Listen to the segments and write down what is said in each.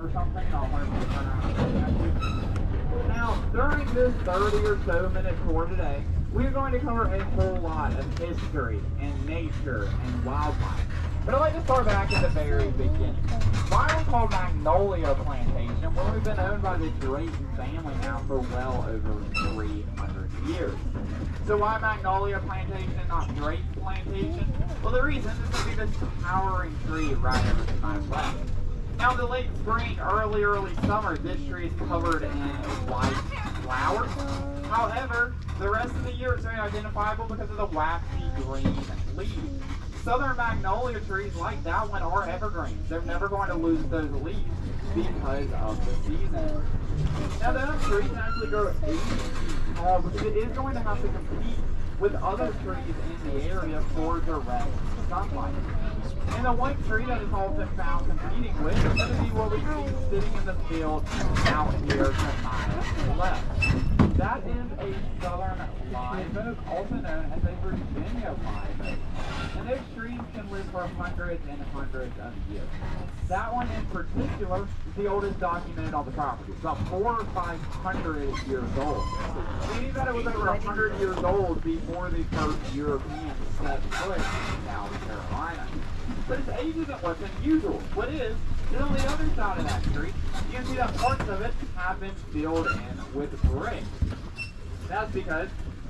or something, and I'll learn to turn around and at you. Now, during this 30 or so minute tour today, we're going to cover a whole lot of history and nature and wildlife. But I'd like to start back at the very beginning. Why are we called Magnolia Plantation when we've been owned by the Drayton family now for well over 300 years? So why Magnolia Plantation and not Drayton Plantation? Well, the reason is to be this towering tree right over to my left. Now, in the late spring, early summer, this tree is covered in white flowers. However, the rest of the year it's very identifiable because of the waxy green leaves. Southern magnolia trees like that one are evergreens. They're never going to lose those leaves because of the season. Now, that tree can actually grow 80 feet tall because it is going to have to compete with other trees in the area for direct sunlight. And the white tree that is often found competing with is going to be what we see sitting in the field out here to my left. That is a southern live oak, also known as a Virginia live oak. And those trees can live for hundreds and hundreds of years. That one in particular is the oldest documented on the property. It's about 400 or 500 years old. Meaning that it was over 100 years old before the first Europeans set foot in South Carolina. But its age isn't what's unusual. What is on the other side of that tree, you can see that parts of it have been filled in with brick. That's because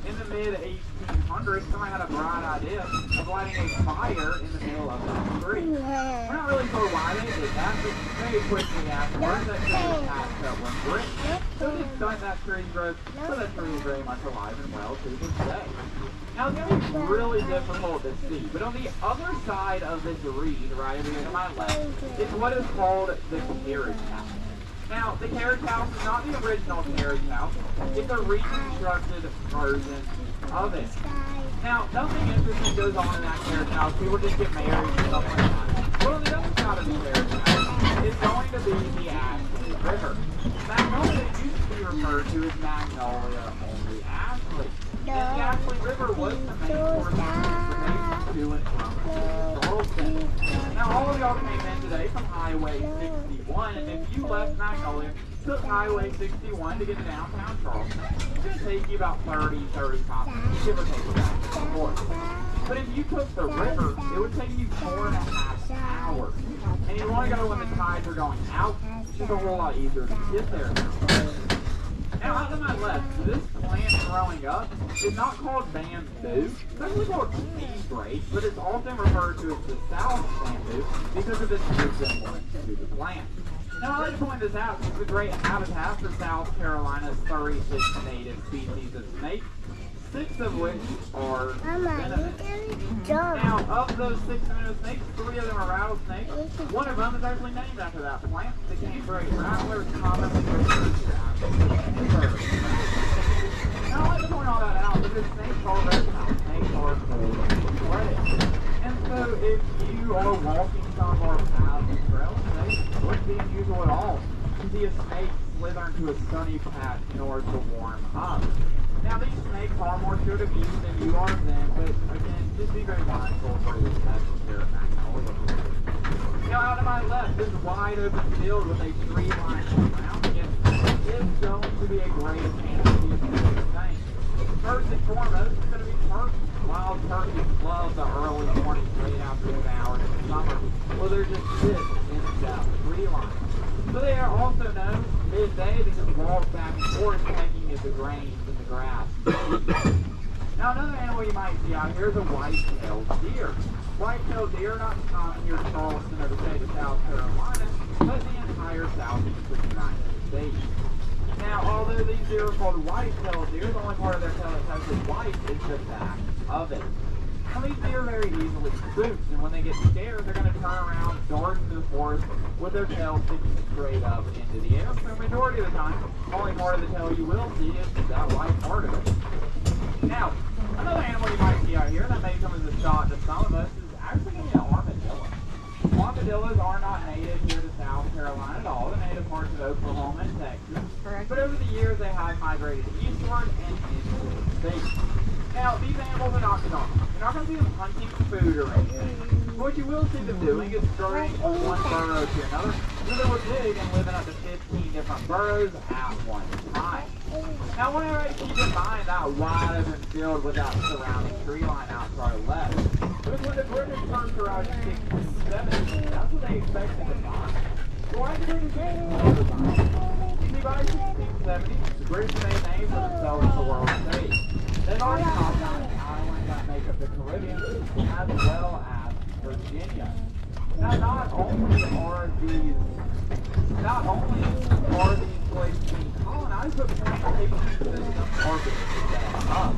in the mid-1800s, someone had a bright idea of lighting a fire in the middle of that tree. We're not really sure why they did that, but very quickly afterwards, that tree was patched up with brick. So it stunned that tree's growth, so that tree is very much alive and well to this day. Now, it's going to be really difficult to see, but on the other side of this reed, right over here to my left, is what is called the carriage house. Now, the carriage house is not the original carriage house. It's a reconstructed version of it. Now, nothing interesting goes on in that carriage house. People just get married and stuff like that. But on the other side of the carriage house is going to be the Ashley River. Magnolia used to be referred to as Magnolia only Ashley. And the Ashley River was the main source of transportation to and from Charleston. Now, all of y'all came in today from Highway 61, and if you left Magnolia, took Highway 61 to get to downtown Charleston, it's going to take you about 35 minutes, give or take back and forth. But if you took the river, it would take you 4.5 hours. And you want to go when the tides are going out, it's just a whole lot easier to get there now. Now, out to my left, this plant growing up is not called bamboo. It's actually called canebrake, but it's often referred to as the South bamboo because of its resemblance to the plant. Now, I like to point this out because it's a great habitat for South Carolina's 36 native species of snakes, 6 of which are venomous. Now, of those 6 venomous snakes, 3 of them are rattlesnakes. One of them is actually named after that plant. The canebrake rattler is commonly referred to as a bird. Now, I like to point all that out because snakes are versatile. Snakes are cold-blooded. And so, if you are walking some of our paths and trails today, it wouldn't be unusual at all to see a snake slither into a sunny patch in order to warm up. Now, these snakes are more sure to be than you are them, but again, just be very mindful for this type of care of Magnolia. Now, out of my left, this wide open field with a tree line surrounding it is going to be a great canopy for these things. First and foremost, it's going to be turkeys. Wild turkeys love the early morning, late afternoon hours in the summer, where they're just sit in that tree line. So they are also known midday because they walk back and forth pecking at the grains in the grass. Now, another animal you might see out here is a white-tailed deer. White-tailed deer are not common here in Charleston or the state of South Carolina, but the entire southeast of the United States. Now, although these deer are called white-tailed deer, the only part of their tail that's actually white is the back of it. Now, these deer are very easily spooked, and when they get scared, they're going to turn around, dart into the forest with their tail sticking straight up into the air. So the majority of the time, the only part of the tail you will see is that white part of it. Now, another animal you might see out here that may come as a shock to some of us is actually going to be an armadillo. Armadillos are not native here to South Carolina at all. They're native parts of Oklahoma and Texas. Correct. But over the years, they have migrated eastward and into the state. Now, these animals are not dominant. You're not going to see them hunting food or anything. What you will see them doing is scurrying from one burrow to another, So they were big and living up to 15 different boroughs at one time. Now, whenever I keep in mind that wide open field with that surrounding tree line out to our left, because when the British first arrived in 1670, that's what they expected to find. So why did they do that? You see, by 1670, the British made names for themselves as the world state. They've already knocked out the islands that make up the Caribbean, as well as Virginia. Now, not only are these places being colonized, but plantation systems are being set up.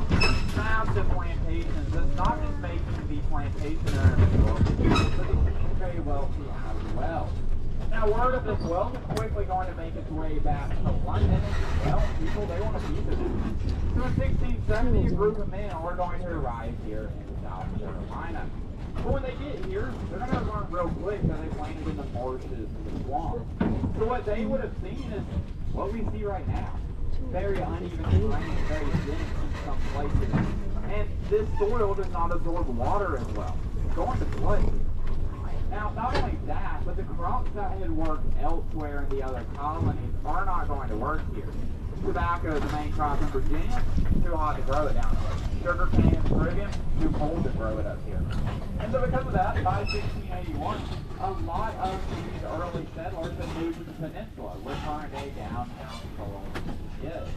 Massive plantations. It's not just making the plantation owners wealthy, but the being very wealthy as well. Now, word of this wealth is quickly going to make its way back to London. Well, people, they want a piece of it. So in 1670, a group of men are going to arrive here in South Carolina. But when they get here, they're going to learn real quick that they landed in the marshes and the swamps. So what they would have seen is what we see right now. Very uneven terrain, very thin in some places. And this soil does not absorb water as well. It's going to flood. Now, not only that, but the crops that had worked elsewhere in the other colonies are not going to work here. Tobacco is the main crop in Virginia. Too hot to grow it down there. Sugar cane in the Caribbean. Too cold to grow it up here. And so because of that, by 1681, a lot of these early settlers had moved to the peninsula, where current-day downtown Charleston is.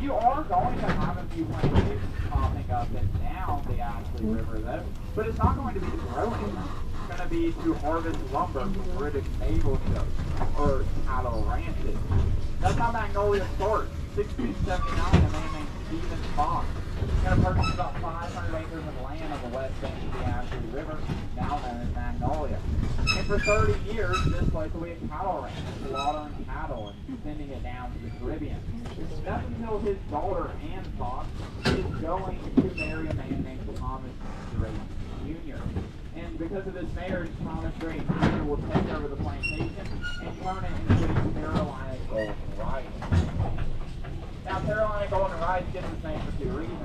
You are going to have a few plantations popping up and down the Ashley River, though, but it's not going to be to grow anything. It's going to be to harvest lumber from British naval ships or cattle ranches. That's how Magnolia starts. 1679, a man named Stephen Fox is going to purchase about 500 acres of land on the west bank of the Ashley River, now known as Magnolia. And for 30 years, this place will be a cattle ranch, slaughtering cattle and sending it down to the Caribbean. That's until his daughter, Ann Fox, is going to marry a man named Thomas Drake Jr. And because of this marriage, Thomas Drake Jr. will take over the plantation and turn it into the Carolina Golden Rice. Now, Carolina Golden Rice gets its name for two reasons.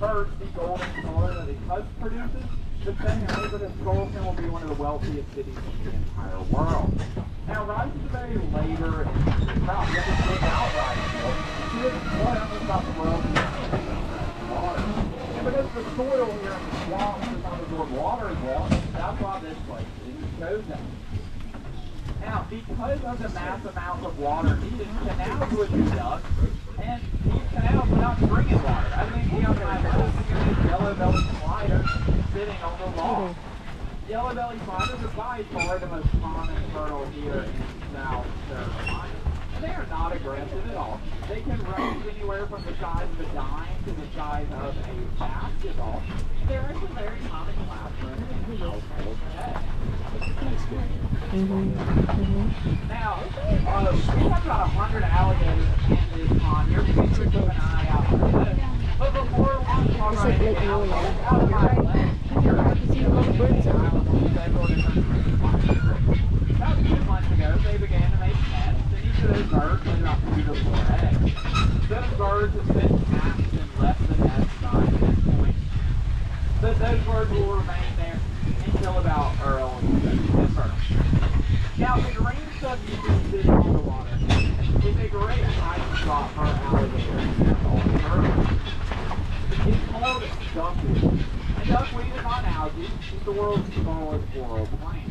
First, the golden color that the husk produces, but secondly, because Charleston will be one of the wealthiest cities in the entire world. Now, rice is a very labor intensive crop. You have to dig out rice fields, and you have to flood almost about the world with water. And because the soil here in the swamps does not absorb water as well, that's why this place is chosen. Now, because of the mass amounts of water needed, canals would be dug, and these canals were not bringing water. I think you have my yellow-belly slider sitting on the wall. Yellow-belly sliders are by far the most common turtle here in South Carolina. And they are not aggressive at all. They can range anywhere from the size of a dime to the size of a basketball. They're actually very common classroom and household pets. Now, we have about 100 alligators in this pond. You're going to keep an eye out for this. But before we talk about any alligators, out of my lens, you're going to see a little bit of islands in several different species. About 2 months ago, they began to make nests, and each of those birds laid about 2 to 4 eggs. Those birds have been hatched and left the nest by this point. But those birds will remain there until about early September. Now, the green stuff you can see on the water is a great hiding spot for alligators and turtles. It's called duckweed. And duckweed is not algae, it's the world's smallest coral plant.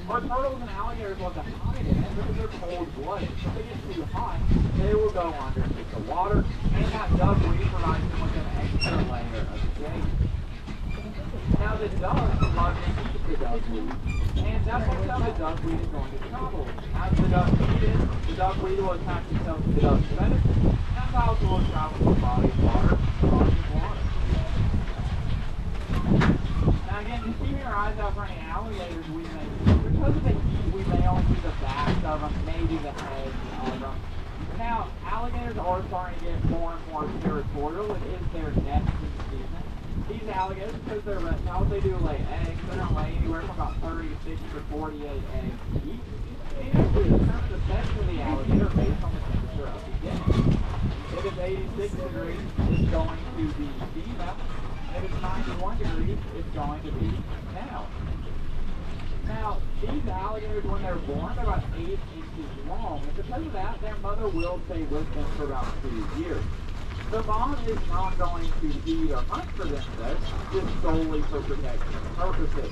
Our turtles and alligators love to hide in it because they're cold-blooded. If they get too hot, they will go underneath the water, and that duckweed provides them with an extra layer of shade. Now the ducks love to eat the duckweed, and that's how the duckweed is going to travel. As the ducks eat it, the duckweed will attach itself to the duck's feathers. That's how it will travel to the body of water, body of water. Now again, just keeping our eyes out for any alligators we may see. Because of the heat, we may only see the backs of them, maybe the heads of them. Now, alligators are starting to get more and more territorial. It is their nesting season. These alligators, because they're reptiles, they do lay eggs. They're going to lay anywhere from about 36 to 48 eggs each. And you actually determine the sex of the alligator based on the temperature of the egg. If it's 86 degrees, it's going to be female. If it's 91 degrees, it's going to be male. Now, These alligators, when they're born, they're about 8 inches long, and because of that, their mother will stay with them for about 2 years. The mom is not going to feed or hunt for them, though, just solely for protection purposes.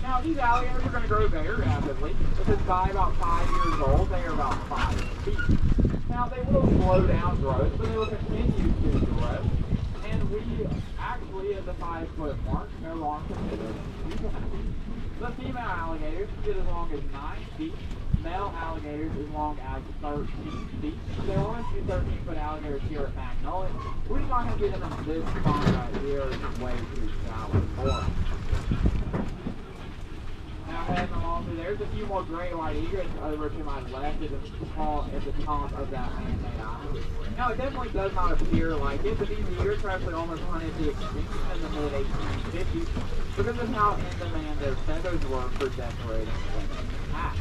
Now, these alligators are going to grow very rapidly, because by about 5 years old, they are about 5 feet. Now, they will slow down growth, but they will continue to grow, and we actually, at the 5-foot mark, no longer consider them juvenile. The female alligators get as long as 9 feet. Male alligators as long as 13 feet. There will only be 13-foot alligators here at Magnolia. We're not going to get them in this spot right here. It's way too shallow for them. Now heading along through, there's a few more great white egrets over to my left at the top of that man-made island. Now it definitely does not appear like it, but these egrets are actually almost hunted to extinction in the mid-1850s because of how in-demand their feathers were for decorating women's hats.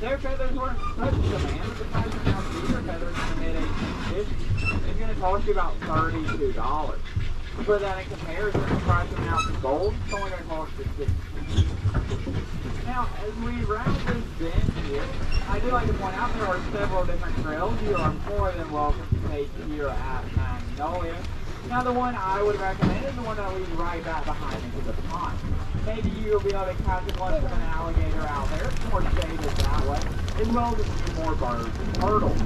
Their feathers were in such demand that the price of now cedar feathers in the mid-1850s is going to cost you about $32. To put that in comparison, the price of an ounce of gold is only going to cost you $60. Now, as we round this bend here, I do like to point out there are several different trails you are more than welcome to take here at Magnolia. Now, the one I would recommend is the one that leads right back behind into the pond. Maybe you'll be able to catch a glimpse of an alligator out there. It's more shaded that way, as well as a few more birds and turtles.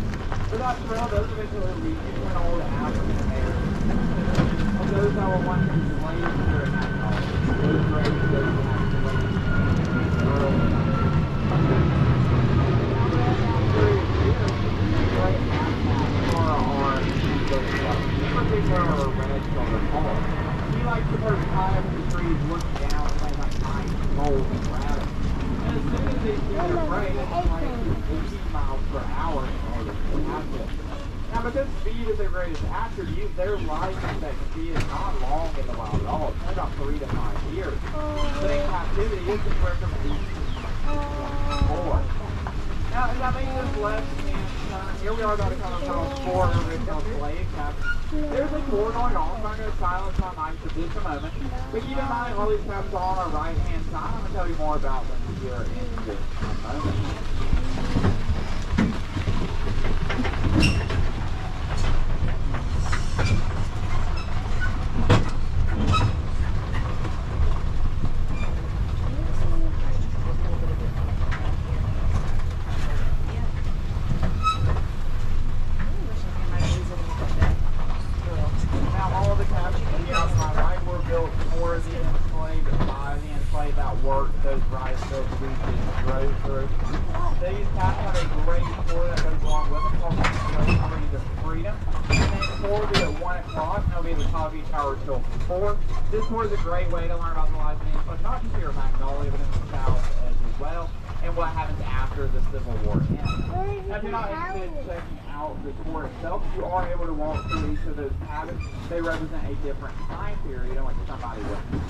But that trail does eventually lead you to an old African American of those that were once enslaved here in Magnolia. Those graves, those that have slaves. He likes to perch high up in the trees, looking down and play like nice, gold, and rabbit. And as soon as they see their prey, they can fly 18 miles per hour in order to catch it. Now, because speed is their greatest attribute, their life expectancy is not long in the wild at all. It's only about 3 to 5 years. But in captivity, it's anywhere from 18 to 24. Now, as I make this left-hand turn, here we are about to come across 4 original slave cabins. There's a tour going on, so I'm going to silence my mic for just a moment. But keep in mind, all these cabins are on our right-hand side. I'm going to tell you more about them here in just a moment. This tour is a great way to learn about the life of English, not just here in Magnolia, but in the South as well, and what happens after the Civil War ends. Now, if you're not interested in checking out the tour itself, you are able to walk through each of those cabins. They represent a different time period in which somebody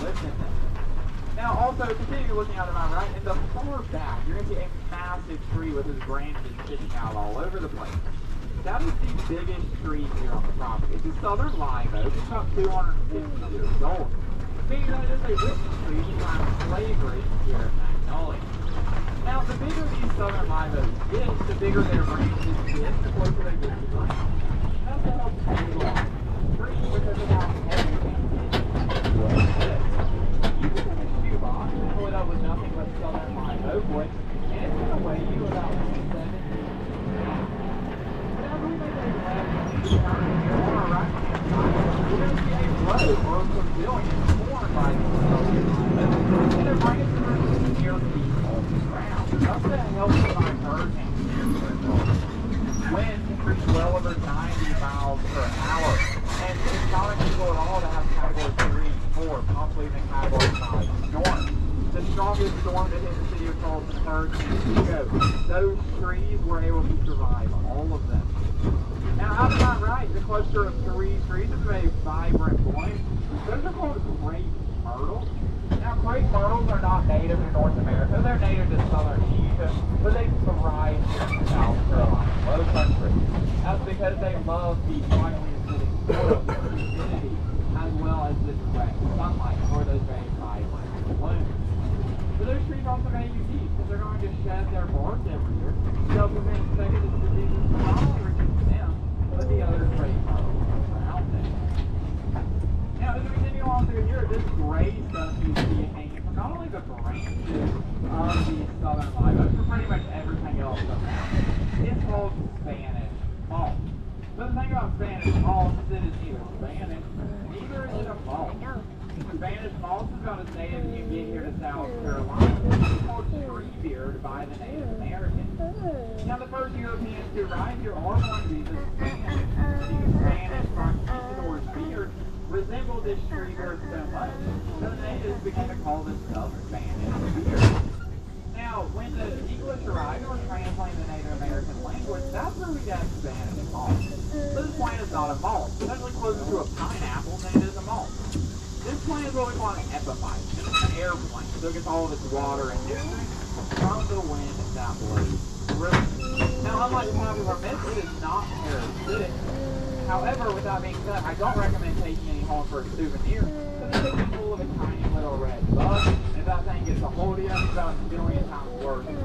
lived in them. Now, also, continue looking out to my right, in the far back, you're going to see a massive tree with its branches sticking out all over the place. That is the biggest tree here on the property. It's a southern live oak. It's about 250 years old. Meaning that it is a witness tree to time of slavery here at Magnolia. Now, the bigger these southern live oaks get, the bigger their branches get, the closer they get to the ground. That's what helps stabilize the tree because of how heavy it is. You can take a shoe box and fill it up with nothing but southern live oak wood, and it's going to weigh you about 7 pounds. We're going to see a road or a pavilion formed by the and they're bringing the roots near the ground. That's going to help prevent hurricanes here. Winds can reach well over 90 miles per hour. And it's not unusual at all to have category 3 and 4, possibly even category 5 storms. The strongest storm that hit the city of Charleston, Hurricane Hugo, those trees were able to survive, all of them. Now, out to my right, the cluster of 3 trees is a vibrant bloom. Those are called crepe myrtles. Now, crepe myrtles are not native to North America. They're native to southern Asia, but they thrive here in South Carolina, low country. That's because they love the finely acidic soil, the humidity, as well as the direct sunlight for those very vibrant blooms. So those trees also made unique trees because they're going to shed their bark every year. They'll prevent infectious diseases from not only reaching them, but the other trade particles around them. Now, as we continue on through here, this gray stuff you see hanging from not only the branches of the southern live oak, but pretty much everything else around it, it's called Spanish malt. But the thing about Spanish malt is it is neither Spanish, neither is it a malt. Spanish malt is about as native as you get here to South Carolina. It's called tree beer by the Native Americans. Now, the first Europeans to arrive here are going to be the Spanish. The Spanish conquistadors' beard resembled this tree beer so much that the natives began to call this stuff Spanish beer. Now, when the English arrived and were translating the Native American language, that's where we got Spanish malt. So this plant is not a malt. It's actually closer to a pineapple than it is a malt. This plant is what we call an epiphyte. It's an air plant, so it gets all of its water and nutrients from the wind that blows through it. Now, unlike popular myth, it is not parasitic. However, with that being said, I don't recommend taking any home for a souvenir because it could be full of a tiny little red bug. And if that thing gets a hold of you, it's about a million times worse than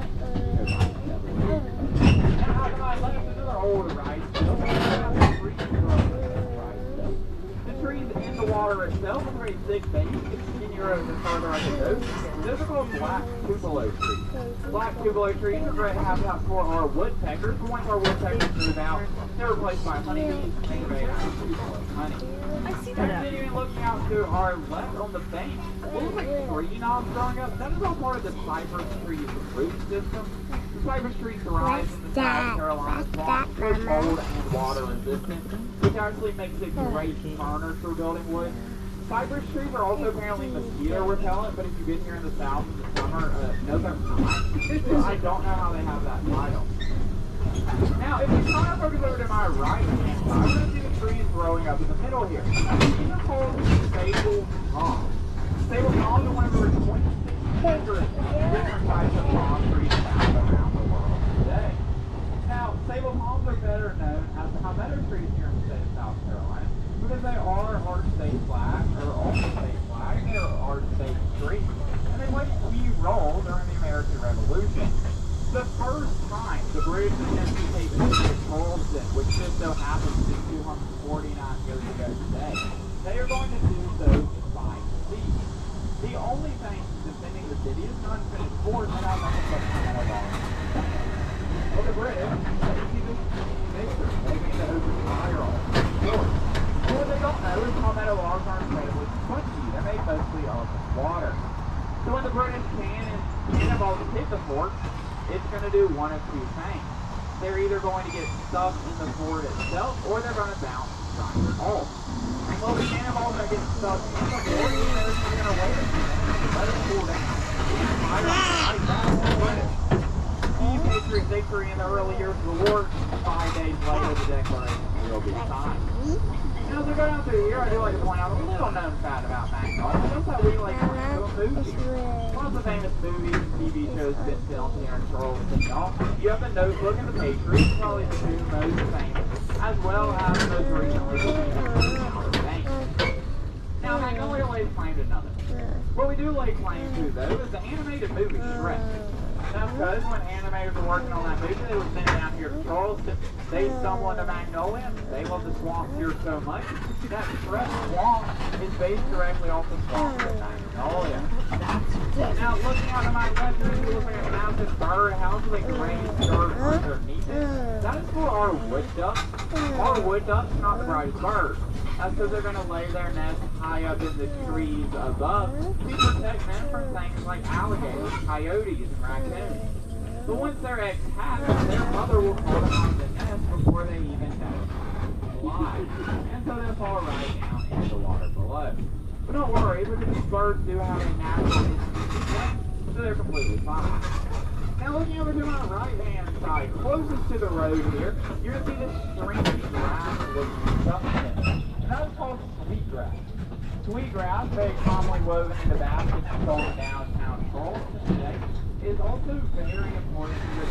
now, out to my left is another old rice field. The trees in the water itself are very thick base. You can continue over further on the coast. Those are called black tupelo trees. Black tupelo trees are great habitat for our woodpeckers. But once our woodpeckers move out, they're replaced by honeybees and they made out of tupelo honey. I see that. Continuing looking out to our left on the bank, what looks like tree knobs growing up. That is all part of the cypress tree's root system. The cypress tree thrives in the South Carolina swamp, which is cold and water resistant, which actually makes it great furniture for building wood. Cypress trees are also apparently mosquito repellent, but if you've been here in the south in the summer, no, they're not. So I don't know how they have that title. Now, if we turn our focus over to my right-hand side, we're going to see the trees growing up in the middle here. These are called sable palms. Sable palms are one of the 26 different types of palm trees found around the world today. Now, sable palms are better known as palmetto trees here in the state of South Carolina because they are our state flag, or also state flag, and they're our state trees. And they played a key role during the American Revolution. The first time the British attempted to take the city of Charleston, which just so happens to be 249 years ago today, they are going to do so by sea. The only thing defending the city is an unfinished fort that has nothing but palmetto logs. Well, the British, they see this victory. They begin to open fire on the fort. But what they don't know is palmetto logs are incredibly spongy. They're made mostly of water. So when the British cannonballs hit the fort, it's going to do one of two things. They're either going to get stuck in the fort itself, or they're going to bounce giant holes. Well, the cannonballs are getting stuck in the fort, and they're just going to wait a few minutes and let it cool down. Fire right back to the British. Key Patriot victory in the early years of the war. 5 days later, the declaration will be signed. Now, as we go down through here, I do like to point out a little known fact about Magnolia. Just that we like to do a movie. One of the famous movies and TV shows have been filmed here in Charleston, y'all. You have The Notebook and The Patriot, probably the two most famous, as well as most recently the Outer Banks. Now, Magnolia lays claim to another. What we do lay claim to, though, is the animated movie Shrek. That's because when animators were working on that movie, they would send it down here to Charleston. They stumble into Magnolia. They love the swamp here so much. That Shrek swamp is based directly off the swamp of Magnolia. Now, looking out to my left, you look like a massive birdhouse with a granite dirt underneath it. That is for our wood ducks. Our wood ducks are not the brightest birds. That's because they're going to lay their nests high up in the trees above to protect them from things like alligators, coyotes, and raccoons. But once their eggs hatch, their mother will call them out of the nest before they even know fly. And so they'll fall right down into the water below. But don't worry, because these birds do have a natural instinct, so they're completely fine. Now looking over to my right-hand side, closest to the road here, you're going to see this stringy grass-looking substance. And that's called sweetgrass. Sweetgrass, very commonly woven into baskets and sold in downtown Charleston today, is also very important to the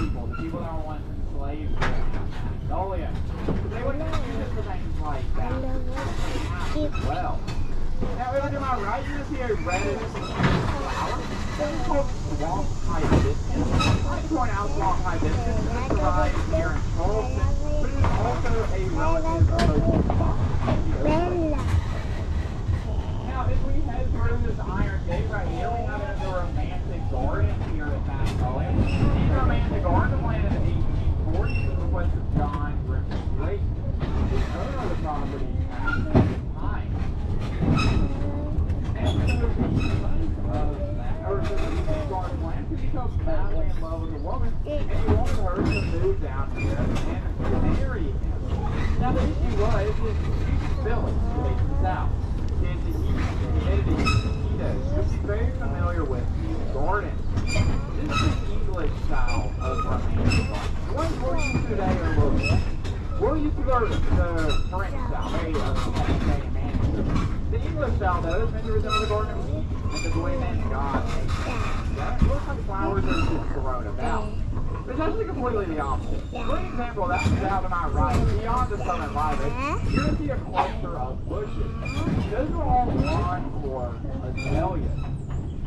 people, the people that are once enslaved in Magnolia. They would use it for things like that as well. Now over to my right, you're going to see a reddish flower. This is called site here in Charleston, but it is also a relative local spot. Now, if we head through this iron gate right here, we have the romantic garden here at Magnolia. These romantic gardens were planted in the 1840s at the request of John Grimsley, the owner of the property at the time. And so the garden plant, he becomes madly in love with a woman, and he wanted her to move down here and marry him. Now, the issue was, his village faced south. It's the humidity, mosquitoes, which he's very familiar with, these gardens. This is the English style of romantic garden. The ones we're used to today are a little bit. We're used to go to the French style, very the English style, though, is meant to resemble the Garden of Eden, and the way that God made it. That looks like flowers that are just grown about. But it's actually completely the opposite. For example, that's out to my right, beyond the southern lilac, you're going to see a cluster of bushes. Those are all encore azaleas.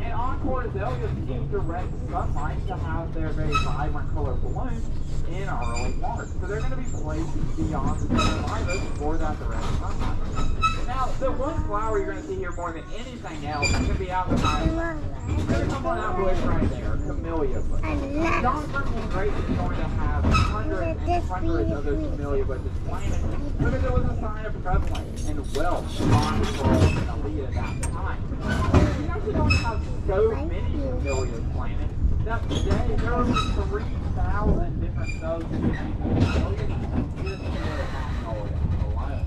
And encore azaleas need direct sunlight to have their very vibrant color blooms in early March. So they're going to be placed beyond the southern lilac for that direct sunlight. Now, the one flower you're going to see here more than anything else is going to be out in my left. It's going to come on that bush right there, camellia bush. John Grimsley Great is going to have hundreds and hundreds of those camellia bushes planted because it was a sign of prevalence and wealth on the world and elite at that time. We actually don't have so many camellias planted that today there are 3,000 different subspecies of camellias just here at Magnolia alone.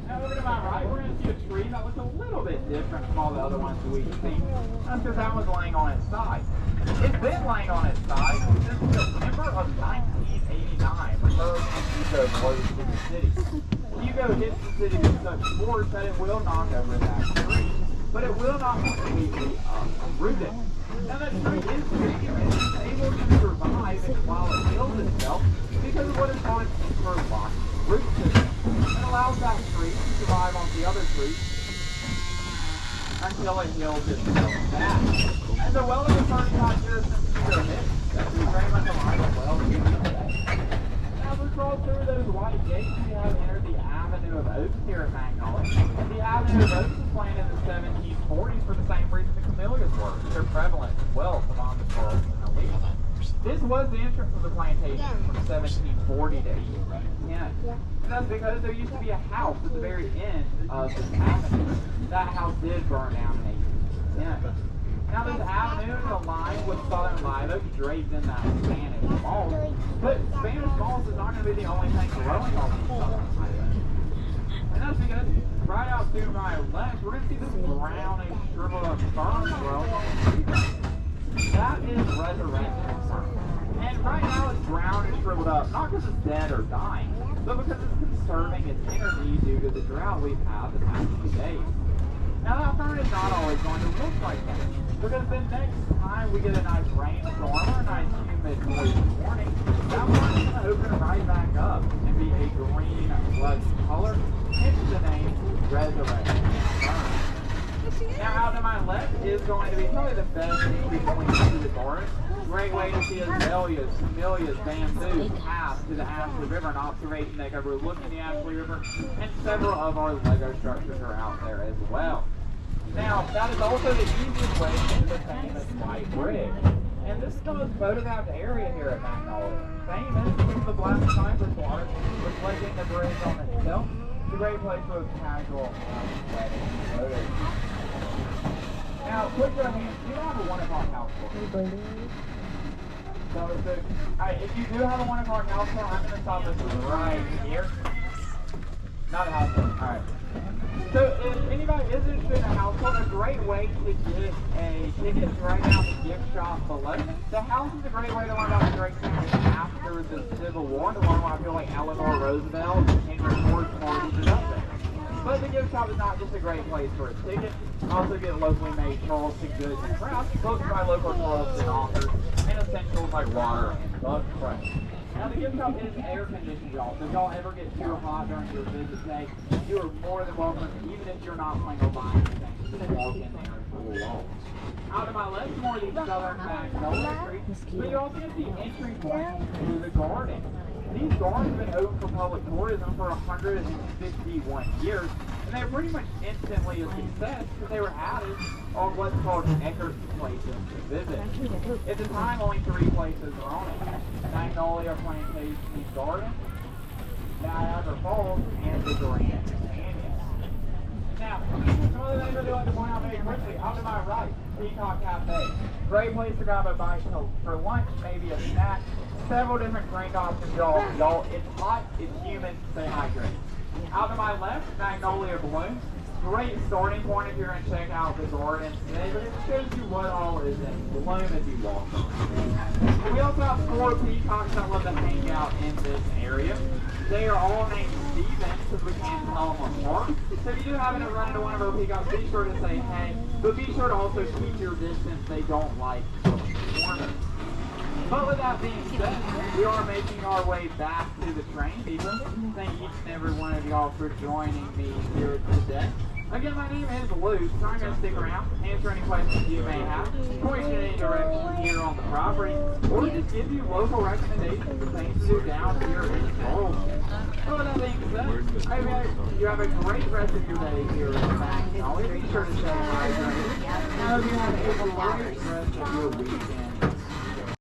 Now over to my right, we're going to see a tree that looks a little bit different from all the other ones that we've seen. That's because that one's laying on its side. It's been laying on its side since September of 1989 when Hurricane Hugo blows through the city. Hugo hits the city with such force that it will knock over that tree, but it will not completely uproot it. Now that tree is big and it's able to survive while it heals itself because of what is called its interlocked root system. It allows that tree to survive on the other tree until it heals itself back. And the well of the 35 years since Hugo hit, that's very much alive and well even today. Now as we crawl through those white gates, we have entered the Avenue of Oaks here at Magnolia. The Avenue of Oaks was planted in the 1740s for the same reason the camellias were, their prevalence and wealth among the world and elite. This was the entrance of the plantation from 1740 to 1810. And that's because there used to be a house at the very end of this avenue. That house did burn down in 1810. Now this avenue is aligned with southern lilac draped in that Spanish moss. But Spanish moss is not going to be the only thing growing on these southern lilacs. And that's because right out to my left, we're going to see this brownish shriveled up fern growing on the tree. That is resurrection fern. And right now it's brown and shriveled up, not because it's dead or dying, but because it's conserving its energy due to the drought we've had the past few days. Now that fern is not always going to look like that, because the next time we get a nice rainstorm or a nice humid moist morning, that fern is going to open right back up and be a green lush color, hence the name resurrection fern. Now out to my left is going to be probably the best thing we can see the garden. Great way to see azaleas, camellias, bamboo, paths to the Ashley River, an observation deck overlooking the Ashley River, and several of our Lego structures are out there as well. Now, that is also the easiest way to get to the famous White Bridge. And this is the most photographed area here at Magnolia. Famous because of the black cypress water reflecting the bridge on itself. It's a great place for a casual wedding photos. Now, quick show of hands, do you have a 1 o'clock house tour? Alright, if you do have a 1 o'clock house tour, I'm going to stop this right here. Not a house tour, alright. So if anybody is interested in a house tour, a great way to get a ticket is right now the gift shop below. The house is a great way to learn about the great family after the Civil War, to learn why I feel like Eleanor Roosevelt and Henry Ford mortgaged it up there. But the gift shop is not just a great place for a ticket. Also get locally made Charleston goods and crafts, books by local Charleston authors, and essentials like water and bug spray. Now the gift shop is air conditioned, y'all. So if y'all ever get too hot during your visit day, you are more than welcome, even if you're not planning on buying anything, to just walk in there and cool off. Out to my left, more of these southern Magnolia trees, but you also get the entry point to the garden. These gardens have been open for public tourism for 151 years, and they're pretty much instantly a success because they were added on what's called Eckert's Places to visit. At the time, only 3 places were on it: Magnolia, Plantations, Garden, Niagara Falls, and the Grand Canyon. Now, some other things I do like to point out very quickly. Out to my right, Peacock Cafe. Great place to grab a bite for lunch, maybe a snack. Several different drink options, y'all. It's hot, it's humid, stay hydrated. Out to my left, Magnolia Balloon. Great starting point if you're going to check out the garden today, but it shows you what all is in Balloon as you walk around. We also have 4 peacocks that love to hang out in this area. They are all named Steven because we can't tell them apart. So if you do happen to run into one of our peacocks, be sure to say hey, but be sure to also keep your distance. They don't like corners. But with that being said, we are making our way back to the train, people. Thank each and every one of y'all for joining me here today. Again, my name is Luke, so I'm going to stick around, answer any questions you may have, point you in any direction here on the property, or just give you local recommendations of things to do down here in Charleston. So with that being said, I hope you have a great rest of your day here in Magnolia. Be sure to stay hydrated. I hope you have a great rest of your weekend.